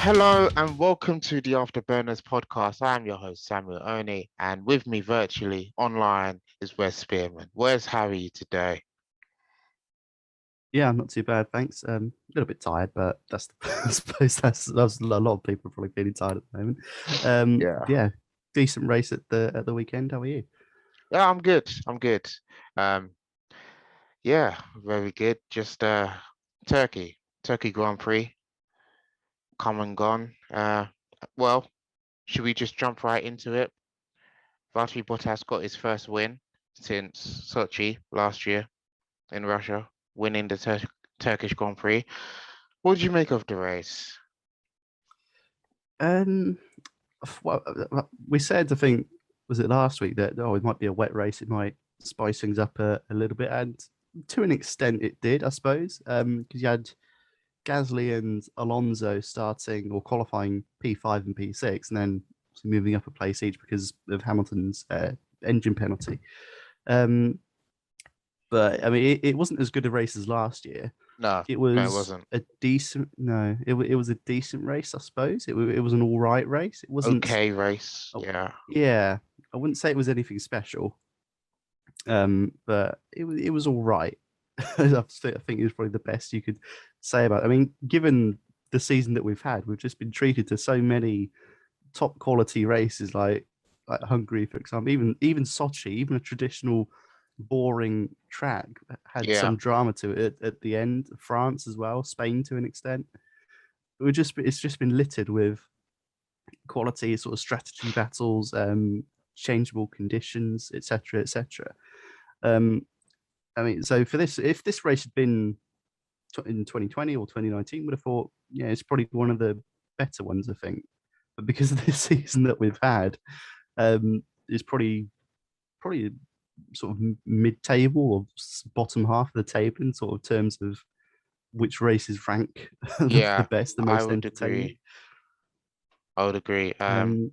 Hello and welcome to the AfterBurners podcast. I am your host, Samuel Oney, and with me virtually online is Wes Spearman. Wes, how are you today? Yeah, I'm not too bad, thanks. A little bit tired, but that's I suppose that's a lot of people are probably feeling tired at the moment. Yeah. Yeah, decent race at the weekend. How are you? Yeah, I'm good. I'm good. Um, yeah, very good. Just Turkey Grand Prix, come and gone. Well, should we just jump right into it? Valtteri Bottas got his first win since Sochi last year in Russia, winning the Turkish Grand Prix. What did you make of the race? Um, well, we said I think was it last week that it might be a wet race, it might spice things up a little bit, and to an extent it did, I suppose. Because you had Gasly and Alonso starting or qualifying P5 and P6, and then moving up a place each because of Hamilton's engine penalty. Um, but I mean, it wasn't as good a race as last year. No, It no, it was wasn't. a decent no, it was a decent race, I suppose. It was an all right race. It wasn't. Okay race. Oh, Yeah. yeah, I wouldn't say it was anything special. But it was all right. I think it was probably the best you could say about it. I mean, given the season that we've had, we've just been treated to so many top quality races like Hungary, for example, even Sochi, even a traditional boring track had Yeah. some drama to it at the end. France as well, Spain to an extent. It's just been littered with quality sort of strategy battles, changeable conditions, etc., etc. Um, I mean, so for this, if this race had been in 2020 or 2019, would have thought, yeah, it's probably one of the better ones, I think. But because of this season that we've had, it's probably sort of mid-table or bottom half of the table in sort of terms of which races rank the Yeah. best, the I most would entertaining. agree. I would agree. Um,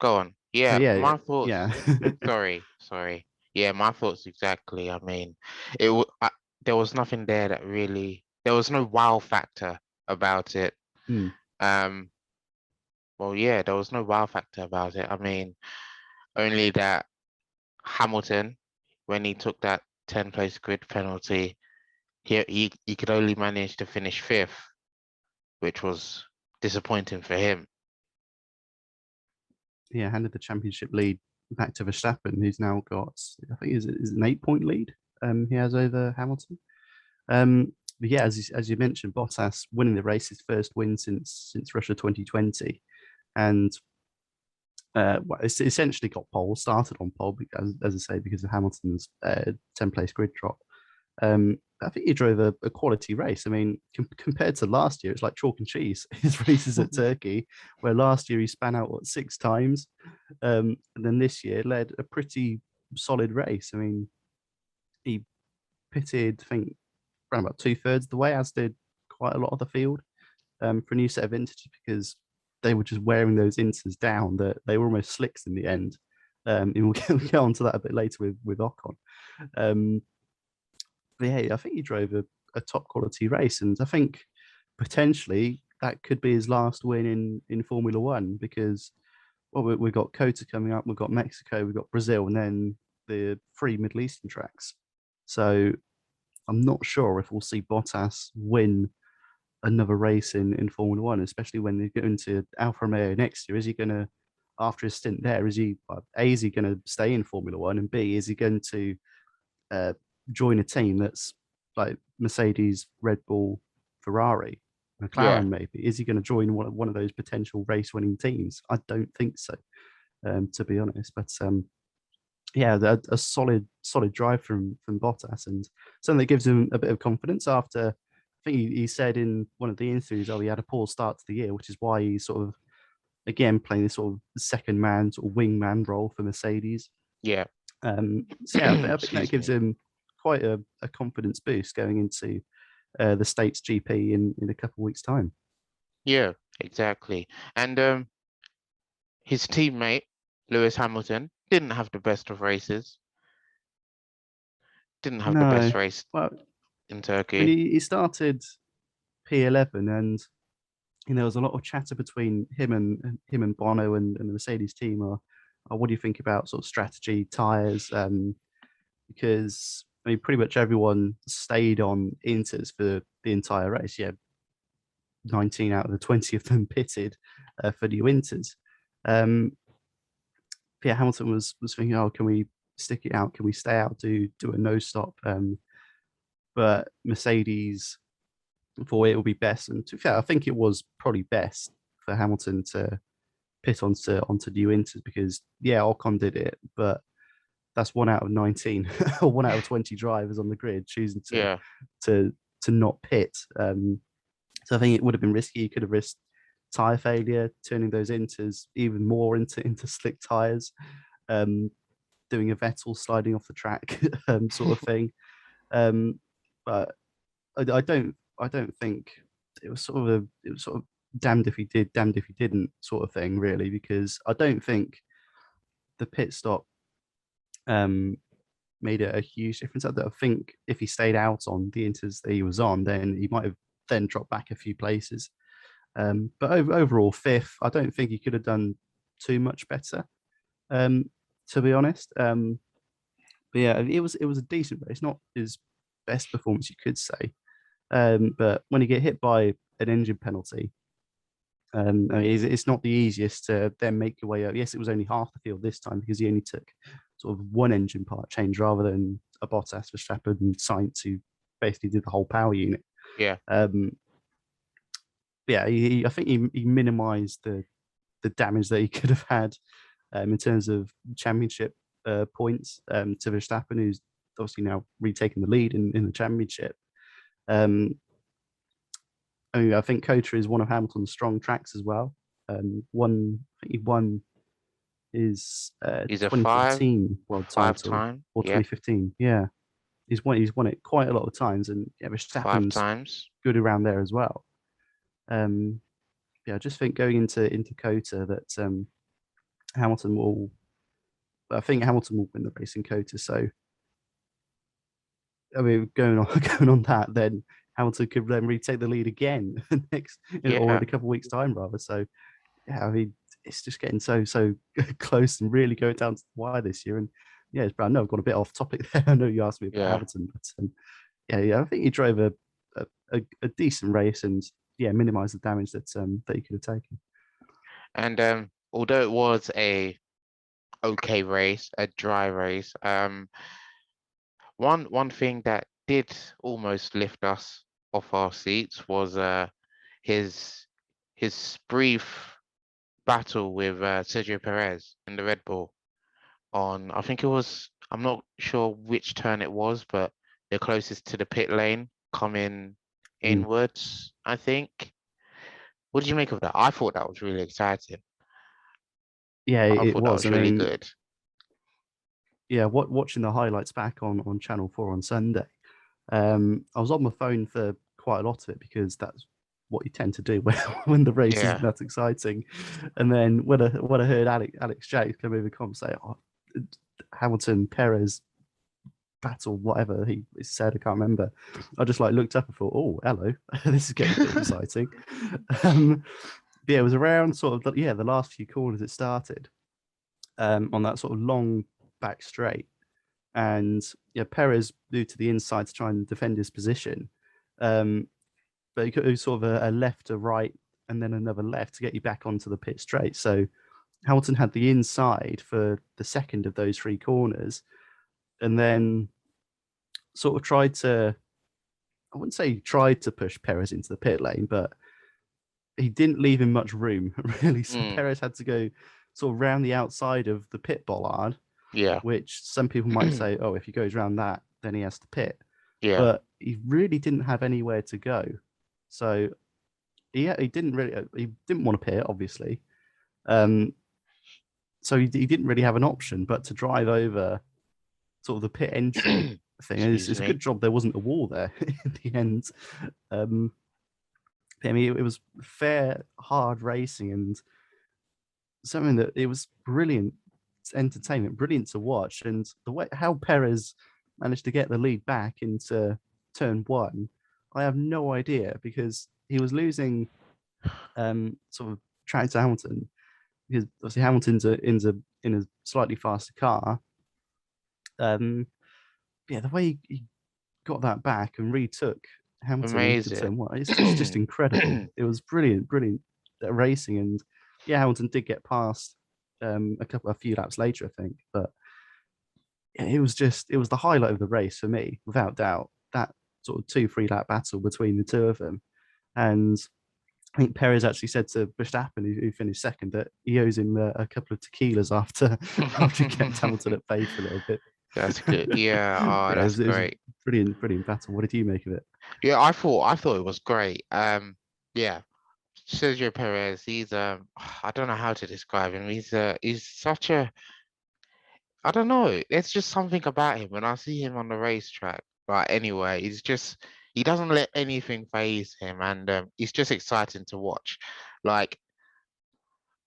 Go on. so Yeah, yeah, my yeah, thoughts. Sorry. Yeah, my thoughts exactly. I mean, it w I, there was nothing there that really. There was no wow factor about it. Hmm. Um, well, yeah, there was no wow factor about it. I mean, only that Hamilton, when he took that 10 place grid penalty, he could only manage to finish fifth, which was disappointing for him. Yeah, handed the championship lead back to Verstappen, who's now got, I think, is an 8 point lead. He has over Hamilton. But yeah, as you mentioned, Bottas winning the race, his first win since Russia 2020, and well, it's essentially got pole, started on pole, because, as I say, because of Hamilton's 10 place grid drop. I think he drove a quality race. I mean, compared to last year, it's like chalk and cheese. His races at Turkey, where last year he span out what 6 times, and then this year led a pretty solid race. I mean, he pitted, I think, around about 2/3 of the way, as did quite a lot of the field, for a new set of vintages because they were just wearing those inters down that they were almost slicks in the end. And we'll get on to that a bit later with Ocon. Um, but yeah, I think he drove a top quality race, and I think potentially that could be his last win in Formula One because well, we've got Kota coming up, we've got Mexico, we've got Brazil, and then the three Middle Eastern tracks. So I'm not sure if we'll see Bottas win another race in Formula One, especially when they go into Alfa Romeo next year. Is he going to, after his stint there, A, is he going to stay in Formula One, and B, is he going to uh, join a team that's like Mercedes, Red Bull, Ferrari, Yeah, McLaren? Maybe is he going to join one of those potential race winning teams? I don't think so, to be honest. But yeah, a solid drive from Bottas, and something that gives him a bit of confidence after. I think he said in one of the interviews, oh, he had a poor start to the year, which is why he's sort of again playing this sort of second man, sort of wingman role for Mercedes. yeah. So yeah, I think that Excuse gives me. him quite a confidence boost going into the States GP in a couple of weeks' time. Yeah, exactly. And his teammate, Lewis Hamilton, didn't have the best of races, didn't have the No, best race well, in I mean, Turkey. he started P11 and there was a lot of chatter between him and Bono and the Mercedes team. What do you think about sort of strategy, tires? Because I mean, pretty much everyone stayed on Inters for the entire race. Yeah, 19 out of the 20 of them pitted for new Inters. Yeah, Hamilton was thinking, oh, can we stick it out? Can we stay out? Do a no stop? But Mercedes thought it would be best, and to be fair, I think it was probably best for Hamilton to pit onto new Inters because yeah, Ocon did it, but that's 1 out of 19 or 1 out of 20 drivers on the grid choosing Yeah. to not pit. So I think it would have been risky. You could have risked tire failure, turning those Inters even more into slick tires, doing a Vettel sliding off the track sort of thing. But I don't think it was sort of damned if he did, damned if he didn't sort of thing, really, because I don't think the pit stop made a huge difference. I think if he stayed out on the Inters that he was on, then he might have then dropped back a few places. But overall, fifth, I don't think he could have done too much better, to be honest. But yeah, it was a decent race, not his best performance, you could say. But when you get hit by an engine penalty, I mean, it's not the easiest to then make your way up. Yes, it was only half the field this time because he only took sort of one engine part change rather than a Bottas, Verstappen, and Sainz who basically did the whole power unit. Yeah. Yeah, I think he minimised the damage that he could have had in terms of championship points to Verstappen, who's obviously now retaking the lead in the championship. I think Kota is one of Hamilton's strong tracks as well. I think he won his He's a 2014 world five title time. or Yeah. 2015. Yeah, he's won it quite a lot of times, and yeah, Five Verstappen's times. good around there as well. Yeah, I just think going into Kota that Hamilton will. I think Hamilton will win the race in Kota. So I mean, going on going on that, then Hamilton could then retake the lead again next or in Yeah. a couple of weeks' time, rather. So yeah, I mean, it's just getting so close and really going down to the wire this year. And yeah, I know I've got a bit off topic there. I know you asked me about Yeah. Hamilton, but yeah, I think he drove a decent race and yeah, minimised the damage that he could have taken. And although it was a okay race, a dry race, one thing that did almost lift us off our seats was his brief battle with Sergio Perez in the Red Bull on, I think it was, I'm not sure which turn it was, but the closest to the pit lane coming Mm. inwards, I think. What did you make of that? I thought that was really exciting. Yeah, I it thought that was. was I really mean, good. yeah, watching the highlights back on Channel 4 on Sunday, I was on my phone for quite a lot of it because that's what you tend to do when the race isn't Yeah. that exciting. And then when I heard Alex Jacks come over and say, oh, Hamilton Perez battle, whatever he said, I can't remember. I just like looked up and thought, oh, hello, this is getting a bit exciting. Yeah, it was around sort of the last few corners it started on that sort of long back straight. And yeah, Perez moved to the inside to try and defend his position. But he could sort of a left, a right, and then another left to get you back onto the pit straight. So Hamilton had the inside for the second of those three corners, and then sort of tried to, I wouldn't say he tried to push Perez into the pit lane, but he didn't leave him much room, really. So Mm, Perez had to go sort of round the outside of the pit bollard, yeah. which some people might say, oh, if he goes around that, then he has to pit. Yeah. But he really didn't have anywhere to go. So he didn't want to pit, obviously. So he didn't really have an option but to drive over sort of the pit entry thing. Excuse It's a good me. job there wasn't a wall there in the end. Um, I mean, it was fair, hard racing and something that it was brilliant entertainment, brilliant to watch. And the way how Perez managed to get the lead back into turn one, I have no idea because he was losing sort of track to Hamilton, because obviously Hamilton's in a slightly faster car. Yeah, the way he got that back and retook Hamilton into Amazing. turn one, it's just incredible. It was brilliant, brilliant racing, and yeah, Hamilton did get past a few laps later, I think, but it was the highlight of the race for me, without doubt. That sort of 2-3 lap battle between the two of them, and I think Perez actually said to Verstappen, who finished second, that he owes him a couple of tequilas after after he kept Hamilton at bay for a little bit. That's good. Yeah. Oh, Yeah, that's it was a great. brilliant, brilliant battle. What did you make of it? Yeah, I thought it was great. Yeah. Sergio Perez, he's I don't know how to describe him. He's such a I don't know. There's just something about him when I see him on the racetrack. Right, anyway, he doesn't let anything phase him, and he's just exciting to watch. Like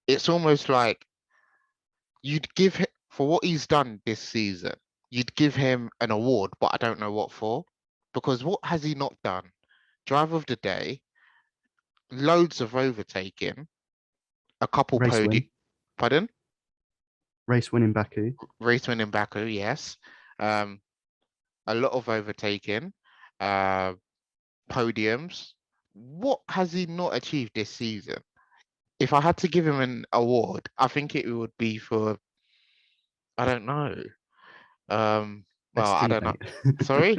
it's almost like you'd give him for what he's done this season. You'd give him an award, but I don't know what for, because what has he not done? Driver of the day, loads of overtaking, a couple Race podium. win, Pardon? race win in Baku. Race win in Baku, yes. Um, a lot of overtaking, uh, podiums. What has he not achieved this season? If I had to give him an award, I think it would be for, I don't know. Well, Best I don't know. teammate, Sorry?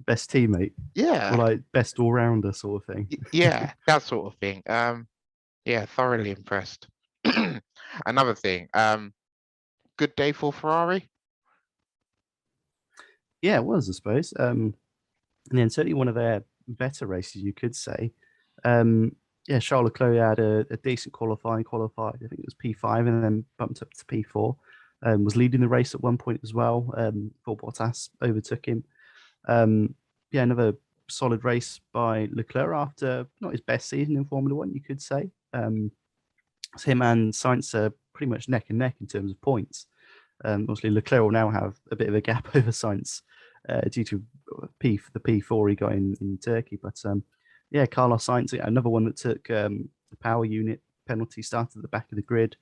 best teammate, or Yeah, like best all rounder sort of thing. yeah, that sort of thing. Yeah, thoroughly impressed. Another thing, good day for Ferrari. Yeah, it was, I suppose. And then certainly one of their better races, you could say. Yeah, Charles Leclerc had a decent qualified. I think it was P5 and then bumped up to P4. Was leading the race at one point as well. Before Bottas overtook him. Yeah, another solid race by Leclerc after not his best season in Formula One, you could say. So him and Sainz are pretty much neck and neck in terms of points. Obviously, Leclerc will now have a bit of a gap over Sainz due to the P4 he got in Turkey. But yeah, Carlos Sainz, another one that took the power unit penalty, started at the back of the grid,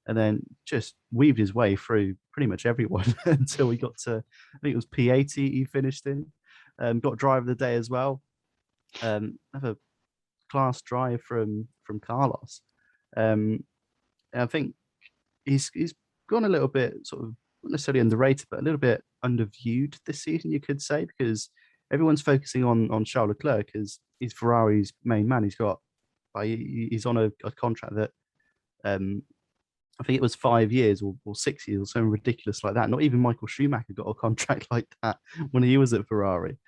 and then just weaved his way through pretty much everyone until he got to, I think it was P80 he finished in. Got driver of the day as well. Another class drive from Carlos. I think he's gone a little bit sort of not necessarily underrated, but a little bit underviewed this season, you could say, because everyone's focusing on Charles Leclerc because he's Ferrari's main man. He's on a contract that I think it was 5 years or 6 years or something ridiculous like that. Not even Michael Schumacher got a contract like that when he was at Ferrari.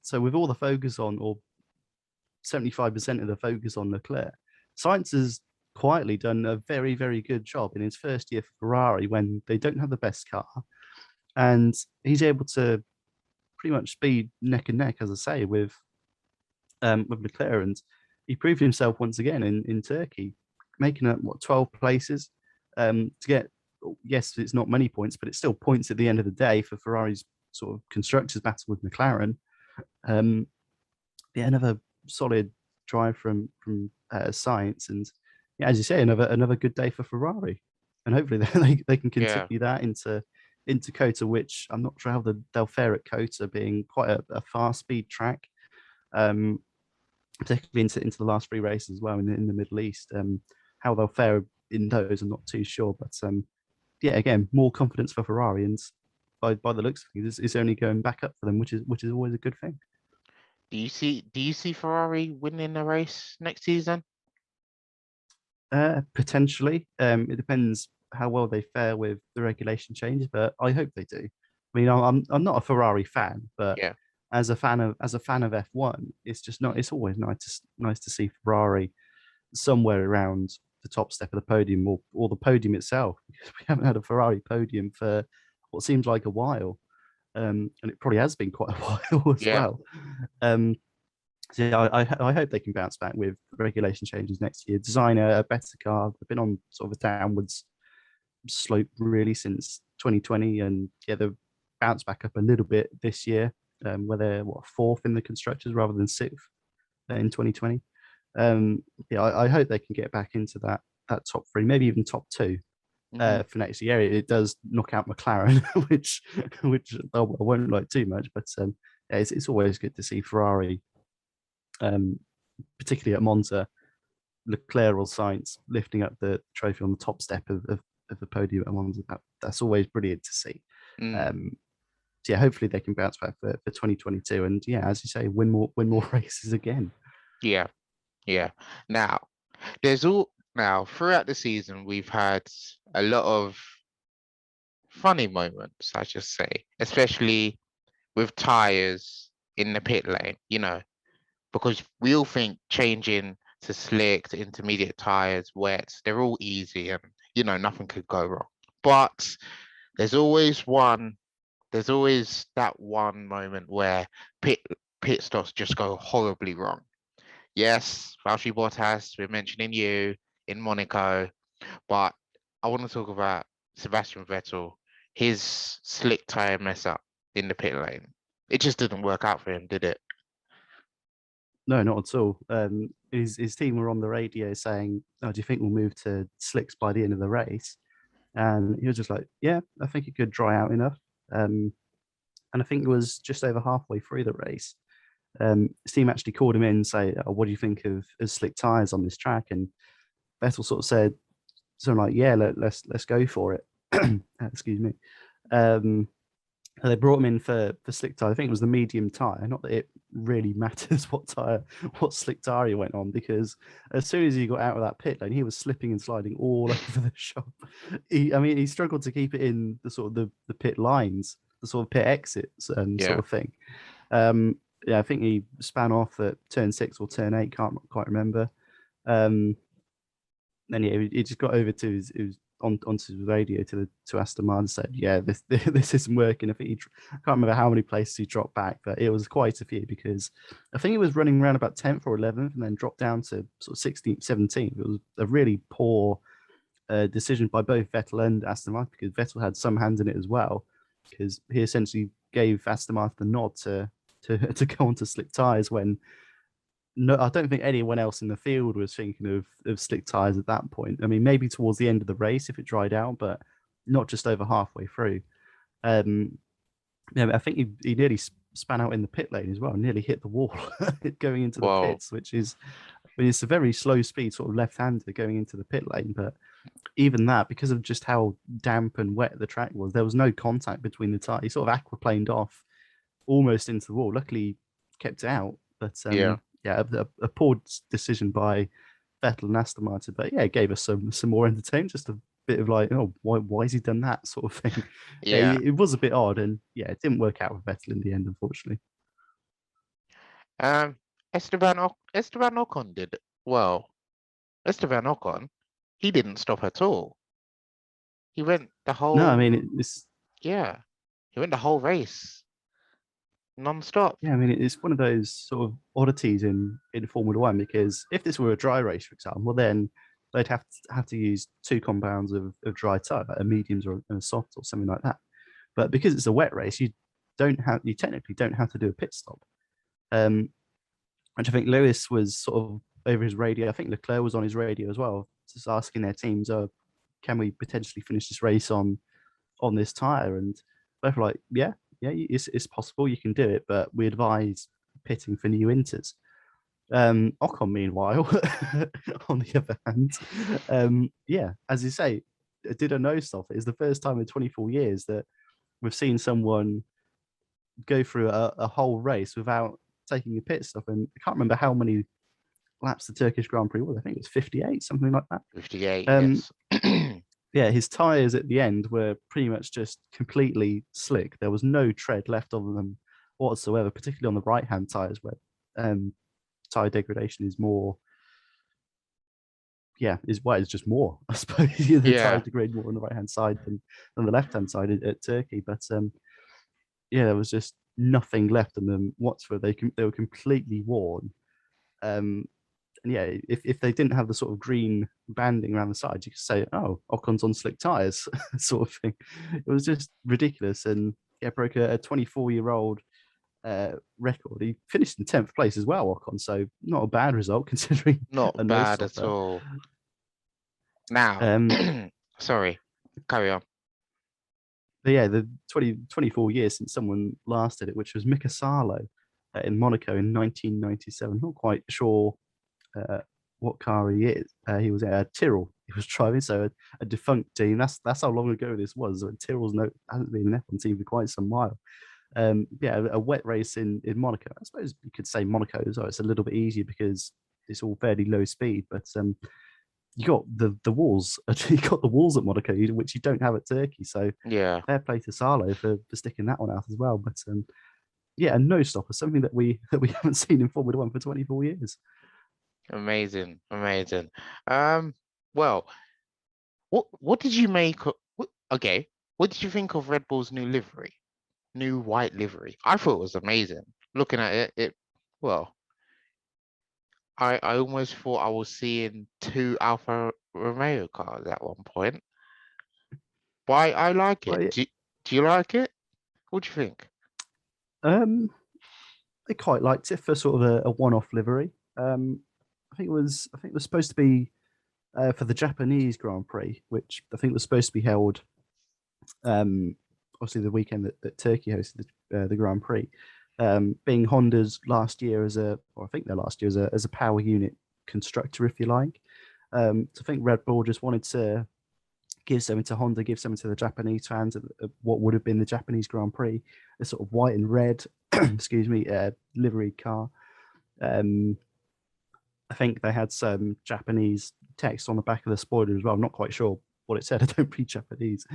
So with all the focus on, or 75% of the focus on Leclerc, Sainz has quietly done a very, very good job in his first year for Ferrari when they don't have the best car. And he's able to pretty much be neck and neck, as I say, with Leclerc. And he proved himself once again in Turkey, making up 12 places to get. Yes, it's not many points, but it's still points at the end of the day for Ferrari's sort of constructors battle with McLaren. Yeah, another solid drive from Sainz, and yeah, as you say, another good day for Ferrari, and hopefully they can Yeah, continue that into Kota, which I'm not sure how they'll fare at Kota, being quite a fast speed track, particularly into the last 3 races as well in the Middle East. How they'll fare in those, I'm not too sure, but yeah, again, more confidence for Ferrari, and by the looks of things, it's only going back up for them, which is always a good thing. do you see Ferrari winning the race next season? Potentially. It depends how well they fare with the regulation changes, but I hope they do. I mean, I'm not a Ferrari fan, but Yeah, as a fan of F1, it's just not. It's always nice to see Ferrari somewhere around the top step of the podium, or the podium itself, because we haven't had a Ferrari podium for what seems like a while, and it probably has been quite a while as yeah, well. Um, so yeah, I hope they can bounce back with regulation changes next year. Design a better car. They've been on sort of a downwards slope really since 2020, and yeah, they've bounced back up a little bit this year, where they're fourth in the constructors rather than sixth in 2020. Yeah, I hope they can get back into that top three, maybe even top two Hmm. for next year. It does knock out McLaren, which I won't like too much, but yeah, it's always good to see Ferrari, um, particularly at Monza, Leclerc or Sainz lifting up the trophy on the top step of the podium at Monza. That's always brilliant to see. Mm. Um, so yeah, hopefully they can bounce back for 2022, and yeah, as you say, win more races again. Yeah, yeah. Now, now throughout the season, we've had a lot of funny moments, I should say, especially with tires in the pit lane, because we all think changing to slick to intermediate tires, wets, they're all easy and nothing could go wrong. But there's always one, there's always that one moment where pit pit stops just go horribly wrong. Yes, Valtteri Bottas, we're mentioning you in Monaco, but I want to talk about Sebastian Vettel, his slick tire mess up in the pit lane. It just didn't work out for him, did it? No, not at all. His team were on the radio saying, "Oh, do you think we'll move to slicks by the end of the race?" And he was just like, "Yeah, I think it could dry out enough." And I think it was just over halfway through the race. His team actually called him in and say, "Oh, what do you think of slick tires on this track?" And Vettel sort of said something like, "Yeah, let's go for it." Excuse me. Um, and they brought him in for slick tire. I think it was the medium tire. Not that it really matters what slick tire he went on, because as soon as he got out of that pit lane, he was slipping and sliding all over the shop. I mean, he struggled to keep it in the sort of the pit lines, the sort of pit exits, sort Yeah. of thing. Um, yeah, I think he span off at turn 6 or turn 8. Can't quite remember. Um, and yeah, he just got over to his onto the radio to Aston Martin and said, "Yeah, this this isn't working." I think I can't remember how many places he dropped back, but it was quite a few, because I think he was running around about 10th or 11th and then dropped down to sort of 16th, 17th. It was a really poor decision by both Vettel and Aston Martin, because Vettel had some hand in it as well, because he essentially gave Aston Martin the nod to go on to slick tires when no, I don't think anyone else in the field was thinking of slick tires at that point. I mean, maybe towards the end of the race if it dried out, but not just over halfway through. Um, yeah, I think he nearly span out in the pit lane as well, nearly hit the wall going into the Whoa. pits, which is, I mean, it's a very slow speed sort of left-hander going into the pit lane, but even that, because of just how damp and wet the track was, there was no contact between the tires. He sort of aquaplaned off almost into the wall. Luckily, he kept it out, but Yeah. yeah, a poor decision by Vettel and Aston Martin. But yeah, it gave us some more entertainment. Just a bit of like, oh, why has he done that sort of thing? Yeah, Yeah. it was a bit odd, and yeah, it didn't work out with Vettel in the end, unfortunately. Um, Esteban Ocon did well. Esteban Ocon, he didn't stop at all. He went the No, I whole, mean it's yeah, he went the whole race non-stop. yeah, I mean it's one of those sort of oddities in Formula One, because if this were a dry race, for example, then they'd have to use two compounds of dry tire, like a mediums or a soft or something like that. But because it's a wet race, you technically don't have to do a pit stop. Um, which I think Lewis was sort of over his radio. I think Leclerc was on his radio as well, just asking their teams, can we potentially finish this race on this tire?" And both were like, "Yeah, yeah, it's possible, you can do it, but we advise pitting for new inters." Ocon, meanwhile, on the other hand, yeah, as you say, did a no stop. It's the first time in 24 years that we've seen someone go through a whole race without taking a pit stop. And I can't remember how many laps the Turkish Grand Prix was. I think it was 58, something like that. 58, Um, yes. yeah, his tyres at the end were pretty much just completely slick. There was no tread left on them whatsoever, particularly on the right hand tyres where tyre degradation is more. Yeah, is just more. I suppose the Yeah. tyres degrade more on the right hand side than the left hand side at Turkey. But yeah, there was just nothing left on them whatsoever. They were completely worn. Um, and yeah, if they didn't have the sort of green banding around the sides, you could say, "Oh, Ocon's on slick tires," sort of thing. It was just ridiculous, and yeah, broke a 24-year-old record. He finished in 10th place as well, Ocon. So not a bad result considering a Not no bad at stopper. all. Now, Um, sorry, carry on. but yeah, the 24 years since someone last did it, which was Mika Salo in Monaco in 1997. Not quite sure uh, what car he is. He was at Tyrrell. He was driving, so a defunct team. That's how long ago this was. Tyrrell's hasn't been an F1 team for quite some while. Yeah, a wet race in Monaco. I suppose you could say Monaco as well. It's a little bit easier because it's all fairly low speed, but you got the walls. You got the walls at Monaco, which you don't have at Turkey. So Yeah, fair play to Salo for sticking that one out as well. But yeah, a no stopper, something that we haven't seen in Formula One for 24 years. amazing, amazing. Well, what did you make of, okay, what did you think of Red Bull's new livery? New white livery. I thought it was amazing. Looking at it, well, I almost thought I was seeing two Alfa Romeo cars at one point. But I like it. Well, Do you like it? What do you think? um, I quite liked it for sort of a one-off livery. I think it was supposed to be for the Japanese Grand Prix, which I think was supposed to be held obviously the weekend that Turkey hosted the Grand Prix, being Honda's last year or I think their last year as a power unit constructor, if you like. So I think Red Bull just wanted to give something to Honda, give something to the Japanese fans of what would have been the Japanese Grand Prix, a sort of white and red, excuse me, livery car. I think they had some Japanese text on the back of the spoiler as well. I'm not quite sure what it said. I don't read Japanese.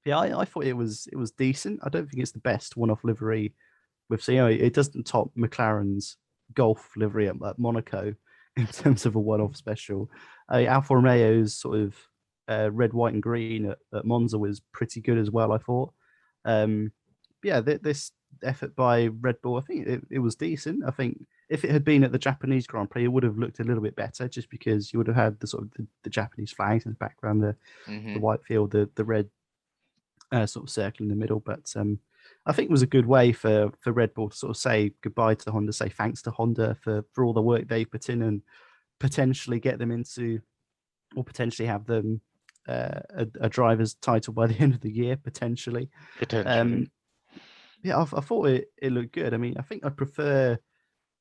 Yeah, I thought it was decent. I don't think it's the best one-off livery we've seen. It doesn't top McLaren's Golf livery at Monaco in terms of a one-off special. Alfa Romeo's sort of red, white, and green at Monza was pretty good as well, I thought. Yeah, this effort by Red Bull, I think it was decent. I think if it had been at the Japanese Grand Prix, it would have looked a little bit better, just because you would have had the sort of the Japanese flags in the background, the white field, the red sort of circle in the middle. But I think it was a good way for Red Bull to sort of say goodbye to Honda, say thanks to Honda for all the work they've put in, and potentially get them into, or potentially have them a driver's title by the end of the year, potentially. Potentially. Yeah, I thought it looked good. I mean, I think I prefer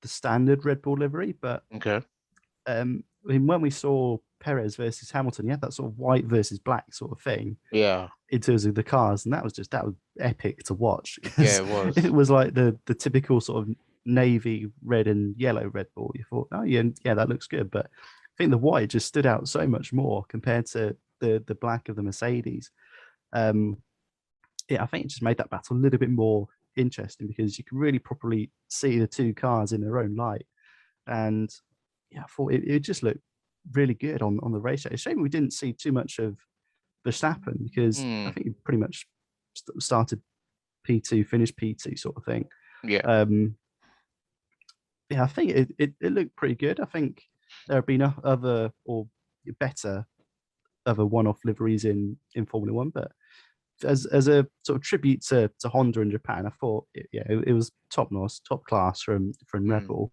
the standard Red Bull livery, but Okay. I mean, when we saw Perez versus Hamilton, you had that sort of white versus black sort of thing Yeah. in terms of the cars, and that was epic to watch. Yeah, it was. It was like the typical sort of navy red and yellow Red Bull. You thought, oh yeah, that looks good, but I think the white just stood out so much more compared to the black of the Mercedes. Yeah, I think it just made that battle a little bit more interesting because you can really properly see the two cars in their own light. And yeah, I thought it just looked really good on the race track. It's a shame we didn't see too much of Verstappen because I think he pretty much started P2, finished P2 sort of thing. Yeah. Yeah, I think it looked pretty good. I think there have been other or better other one-off liveries in Formula One, but as a sort of tribute to Honda in Japan, I thought it was top notch, top class from Red Bull.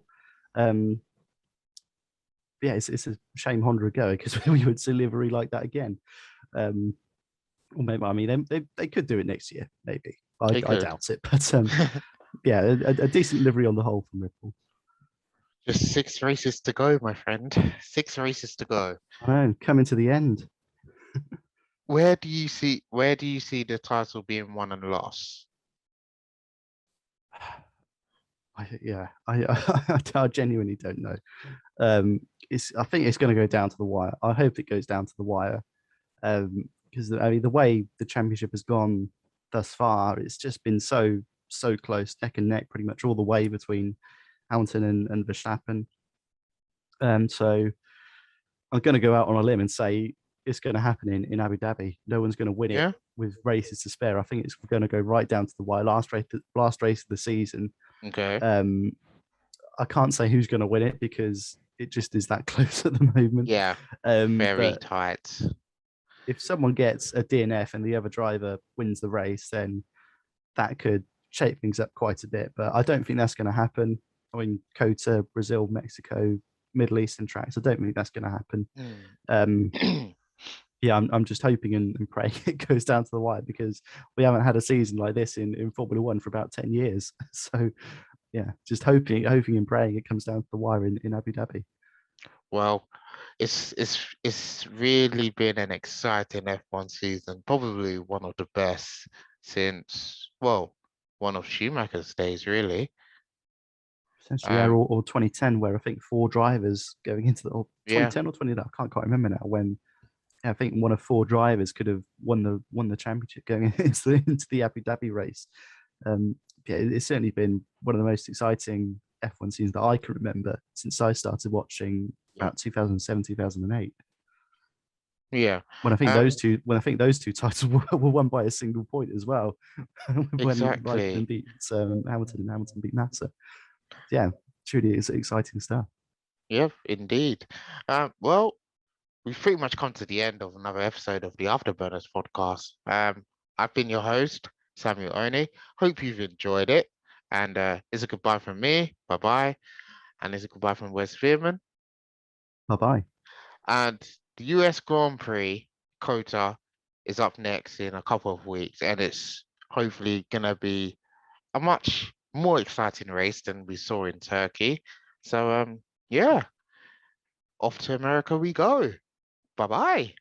Yeah, it's a shame Honda are going because we would see livery like that again. Or maybe, I mean, they could do it next year, maybe. I doubt it, but yeah, a decent livery on the whole from Red Bull. Just 6 races to go, my friend. 6 races to go. I know, coming to the end. Where do you see the title being won and lost? I genuinely don't know. I think it's going to go down to the wire. I hope it goes down to the wire, because I mean the way the championship has gone thus far, it's just been so close, neck and neck, pretty much all the way between Hamilton and Verstappen. So I'm going to go out on a limb and say it's going to happen in Abu Dhabi. No one's going to win it with races to spare. I think it's going to go right down to the wire. Last race of the season. Okay. I can't say who's going to win it because it just is that close at the moment. Yeah. Very tight. If someone gets a DNF and the other driver wins the race, then that could shake things up quite a bit. But I don't think that's going to happen. I mean, COTA, Brazil, Mexico, Middle Eastern tracks. I don't think that's going to happen. Yeah, I'm just hoping and praying it goes down to the wire, because we haven't had a season like this in Formula One for about 10 years. So yeah, just hoping and praying it comes down to the wire in Abu Dhabi. Well, it's really been an exciting F1 season, probably one of the best since, well, one of Schumacher's days, really. Essentially, yeah, or 2010, where I think 4 drivers going into the, or Yeah, 2010 or 20, I can't quite remember now, when I think one of 4 drivers could have won the championship going into the Abu Dhabi race. Yeah, it's certainly been one of the most exciting F1 seasons that I can remember since I started watching yeah, about 2007, 2008. yeah. When I think those two titles were won by a single point as well, when Raikkonen Exactly. beat Hamilton and Hamilton beat Massa. Yeah, truly it's exciting stuff. Yep, indeed. Well, we've pretty much come to the end of another episode of the AfterBurners podcast. I've been your host, Samuel Oni. Hope you've enjoyed it. And it's a goodbye from me. Bye bye. And it's a goodbye from Wes Veerman. Bye bye. And the US Grand Prix quota is up next in a couple of weeks, and it's hopefully gonna be a much more exciting race than we saw in Turkey. So yeah, off to America we go. Bye bye.